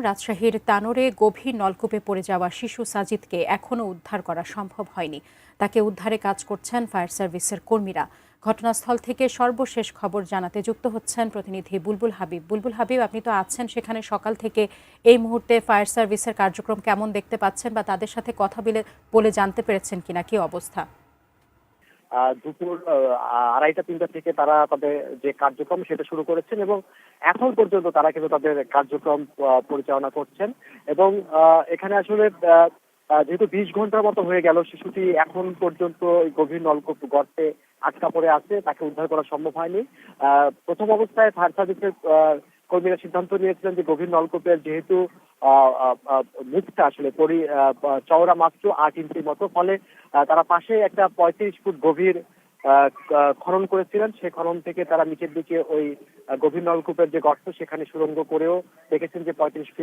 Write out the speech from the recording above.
রাজশাহীর তানোরে গভীর নলকূপে পড়ে যাওয়া শিশু সাজিদকে এখনও উদ্ধার করা সম্ভব হয়নি। তাকে উদ্ধারে কাজ করছেন ফায়ার সার্ভিসের কর্মীরা। ঘটনাস্থল থেকে সর্বশেষ খবর জানাতে যুক্ত হচ্ছেন প্রতিনিধি বুলবুল হাবিব। বুলবুল হাবিব, আপনি তো আছেন সেখানে সকাল থেকে। এই মুহূর্তে ফায়ার সার্ভিসের কার্যক্রম কেমন দেখতে পাচ্ছেন বা তাদের সাথে কথা বলে জানতে পেরেছেন কিনা, কি অবস্থা? দুপুর 2:30-3টা থেকে তারা তাদের যে কার্যক্রম সেটা শুরু করেছেন এবং এখন পর্যন্ত তারা কিন্তু তাদের কার্যক্রম পরিচালনা করছেন এবং এখানে আসলে যেহেতু 20 ঘন্টার মতো হয়ে গেল, শিশুটি এখন পর্যন্ত ওই গভীর নলকূপ গর্তে আটকা পড়ে আছে, তাকে উদ্ধার করা সম্ভব হয়নি। প্রথম অবস্থায় ফায়ার সার্ভিসের কর্মীরা সিদ্ধান্ত নিয়েছিলেন যে গভীর নলকূপের যেহেতু মুখটা আসলে চওড়া মাত্র 8 ইঞ্চির মতো, ফলে তারা পাশে একটা 35 ফুট গভীর খনন করেছিলেন। সেই খনন থেকে তারা নিচের দিকে ওই গভীর নলকূপের যে গর্ত সেখানে সুড়ঙ্গ করেও দেখেছেন যে 35 ফিট